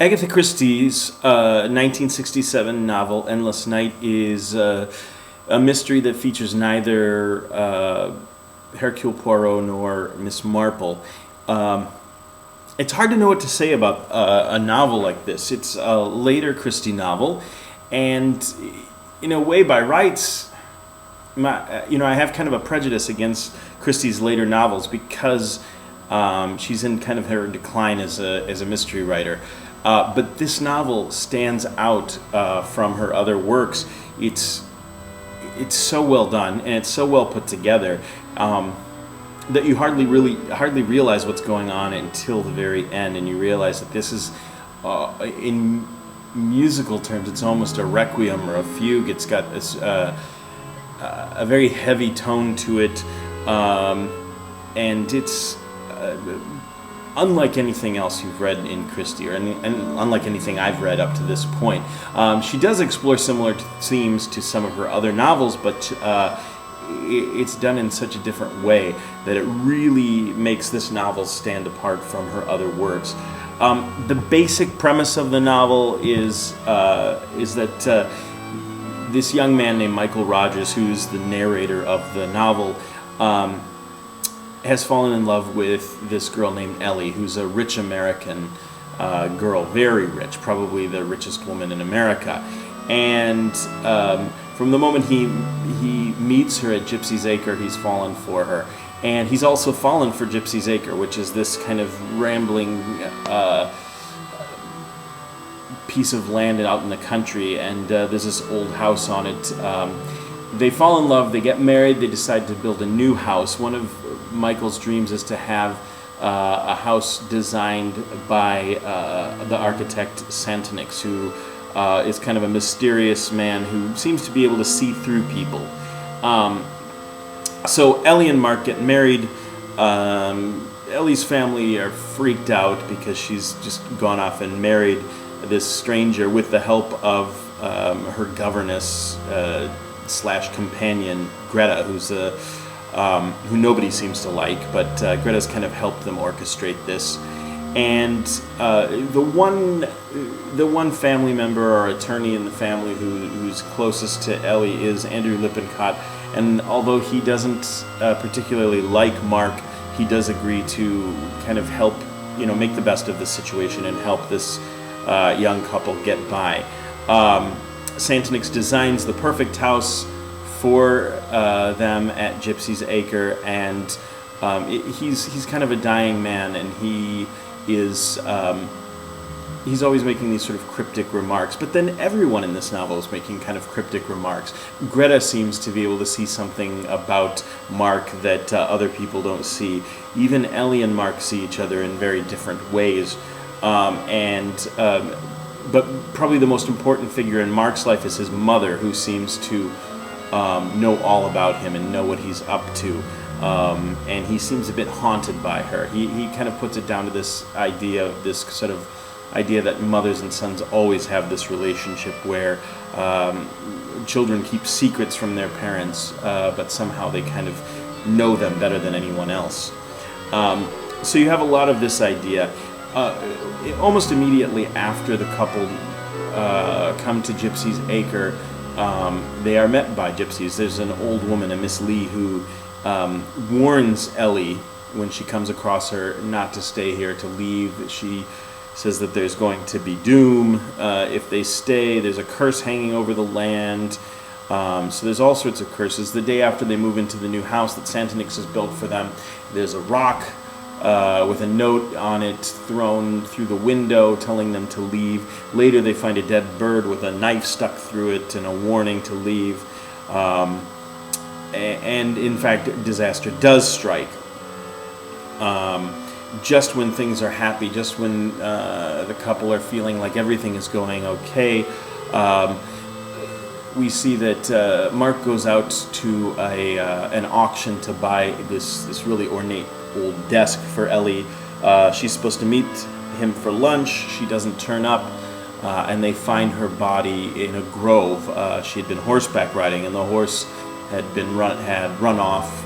Agatha Christie's 1967 novel Endless Night is a mystery that features neither Hercule Poirot nor Miss Marple. It's hard to know what to say about a novel like this. It's a later Christie novel, and in a way, by rights, I have kind of a prejudice against Christie's later novels because she's in kind of her decline as a mystery writer. But this novel stands out from her other works. It's so well done and it's so well put together that you hardly realize what's going on until the very end, and you realize that this is, in musical terms, it's almost a requiem or a fugue. It's got this a very heavy tone to it, and it's unlike anything else you've read in Christie, and unlike anything I've read up to this point. She does explore similar themes to some of her other novels, but it's done in such a different way that it really makes this novel stand apart from her other works. The basic premise of the novel is that this young man named Michael Rogers, who's the narrator of the novel, has fallen in love with this girl named Ellie, who's a rich American girl, very rich, probably the richest woman in America. And from the moment he meets her at Gypsy's Acre, he's fallen for her. And he's also fallen for Gypsy's Acre, which is this kind of rambling piece of land out in the country, and there's this old house on it. They fall in love, they get married, they decide to build a new house. One of Michael's dreams is to have a house designed by the architect Santonix, who is kind of a mysterious man who seems to be able to see through people. So Ellie and Mark get married. Ellie's family are freaked out because she's just gone off and married this stranger with the help of her governess / companion Greta, who nobody seems to like, but Greta's kind of helped them orchestrate this. And the one family member or attorney in the family who's closest to Ellie is Andrew Lippincott. And although he doesn't particularly like Mark, he does agree to kind of help, make the best of the situation and help this young couple get by. Santonix designs the perfect house for them at Gypsy's Acre, and he's kind of a dying man, and he's always making these sort of cryptic remarks. But then everyone in this novel is making kind of cryptic remarks. Greta seems to be able to see something about Mark that other people don't see. Even Ellie and Mark see each other in very different ways. But probably the most important figure in Mark's life is his mother, who seems to know all about him and know what he's up to. And he seems a bit haunted by her. He kind of puts it down to this idea that mothers and sons always have this relationship where children keep secrets from their parents, but somehow they kind of know them better than anyone else. So you have a lot of this idea. Almost immediately after the couple come to Gypsy's Acre, they are met by gypsies. There's an old woman, a Miss Lee, who warns Ellie when she comes across her not to stay here, to leave. She says that there's going to be doom if they stay. There's a curse hanging over the land. So there's all sorts of curses. The day after they move into the new house that Santonix has built for them, there's a rock with a note on it thrown through the window telling them to leave. Later they find a dead bird with a knife stuck through it and a warning to leave. And in fact, disaster does strike. Just when things are happy, just when the couple are feeling like everything is going okay, we see that Mark goes out to an auction to buy this really ornate old desk for Ellie. She's supposed to meet him for lunch. She doesn't turn up, and they find her body in a grove. She had been horseback riding, and the horse had run off,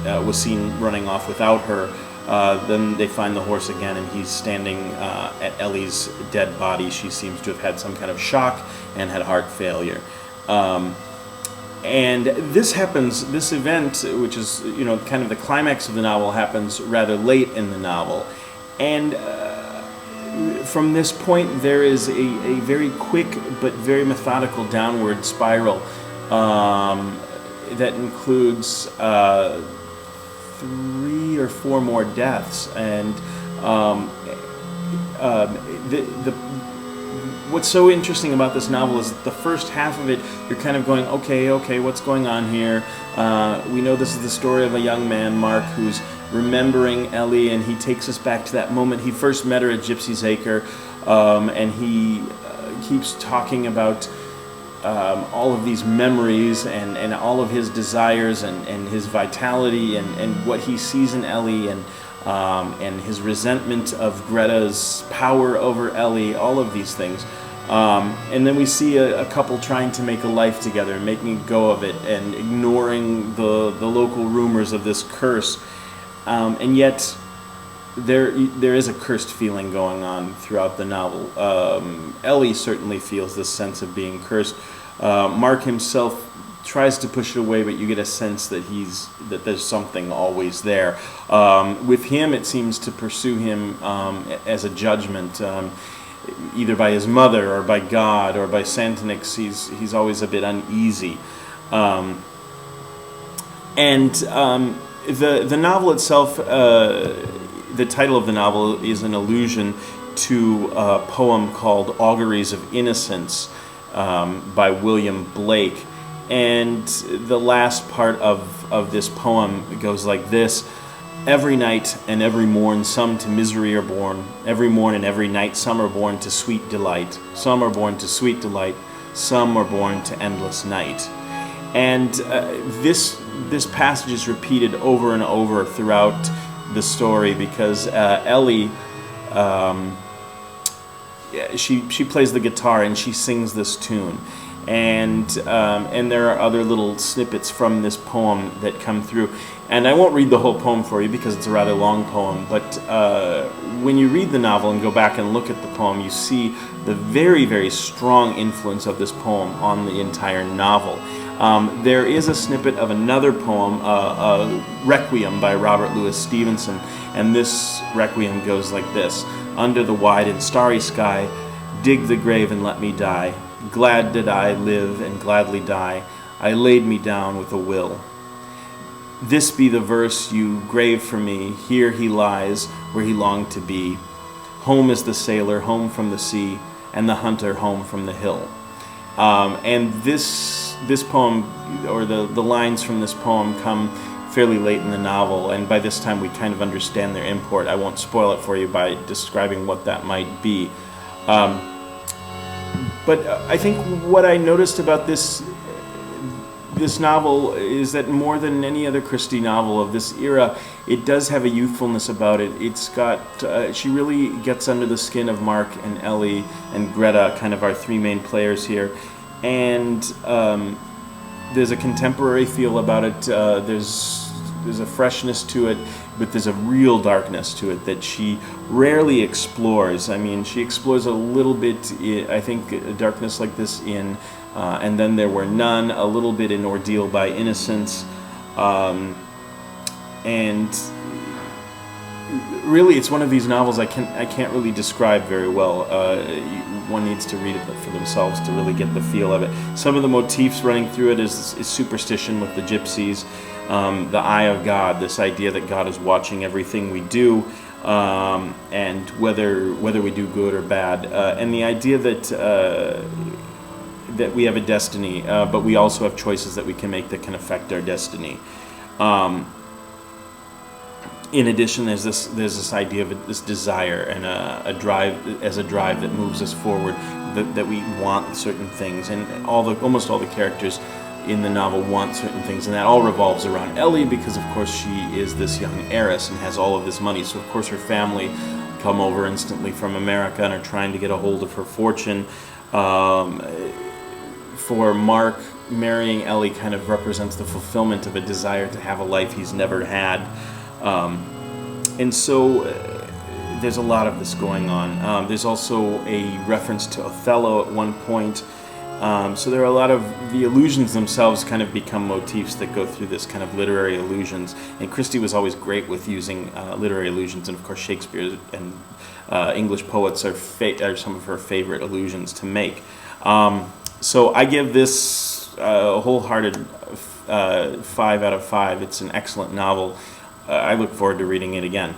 was seen running off without her. Then they find the horse again, and he's standing at Ellie's dead body. She seems to have had some kind of shock and had heart failure. And this happens, this event, which is, kind of the climax of the novel, happens rather late in the novel. And from this point, there is a very quick but very methodical downward spiral that includes 3 or 4 more deaths. And what's so interesting about this novel is that the first half of it, you're kind of going, okay, what's going on here? We know this is the story of a young man, Mark, who's remembering Ellie, and he takes us back to that moment he first met her at Gypsy's Acre, and he keeps talking about all of these memories and all of his desires and his vitality and what he sees in Ellie, and his resentment of Greta's power over Ellie, all of these things. And then we see a couple trying to make a life together, making a go of it, and ignoring the local rumors of this curse. And yet, there is a cursed feeling going on throughout the novel. Ellie certainly feels this sense of being cursed. Mark himself tries to push it away, but you get a sense that there's something always there. With him, it seems to pursue him as a judgment, either by his mother or by God or by Santonix. He's always a bit uneasy. The novel itself, the title of the novel is an allusion to a poem called Auguries of Innocence by William Blake. And the last part of this poem goes like this: every night and every morn some to misery are born. Every morn and every night some are born to sweet delight. Some are born to sweet delight. Some are born to endless night. And this passage is repeated over and over throughout the story because Ellie, she plays the guitar and she sings this tune. And there are other little snippets from this poem that come through. And I won't read the whole poem for you because it's a rather long poem, but when you read the novel and go back and look at the poem, you see the very, very strong influence of this poem on the entire novel. There is a snippet of another poem, Requiem by Robert Louis Stevenson, and this Requiem goes like this: under the wide and starry sky, dig the grave and let me die. Glad did I live and gladly die. I laid me down with a will. This be the verse you grave for me. Here he lies where he longed to be. Home is the sailor, home from the sea, and the hunter home from the hill. And this poem, or the lines from this poem, come fairly late in the novel, and by this time we kind of understand their import. I won't spoil it for you by describing what that might be. But I think what I noticed about this novel is that more than any other Christie novel of this era, it does have a youthfulness about it. It's got, she really gets under the skin of Mark and Ellie and Greta, kind of our 3 main players here. And there's a contemporary feel about it. There's a freshness to it, but there's a real darkness to it that she rarely explores. I mean, she explores a little bit, I think, a darkness like this in And Then There Were None, a little bit in Ordeal by Innocence, and really it's one of these novels I can't really describe very well. One needs to read it for themselves to really get the feel of it. Some of the motifs running through it is superstition with the gypsies, the eye of God, this idea that God is watching everything we do, and whether we do good or bad, and the idea that we have a destiny, but we also have choices that we can make that can affect our destiny. In addition, there's this idea of this desire and a drive that moves us forward, that we want certain things, and almost all the characters in the novel want certain things, and that all revolves around Ellie because, of course, she is this young heiress and has all of this money. So, of course, her family come over instantly from America and are trying to get a hold of her fortune. For Mark, marrying Ellie kind of represents the fulfillment of a desire to have a life he's never had. And so there's a lot of this going on. There's also a reference to Othello at one point. So there are a lot of the allusions themselves kind of become motifs that go through this kind of literary allusions. And Christie was always great with using literary allusions, and of course Shakespeare and English poets are some of her favorite allusions to make. So I give this a wholehearted 5 out of 5. It's an excellent novel. I look forward to reading it again.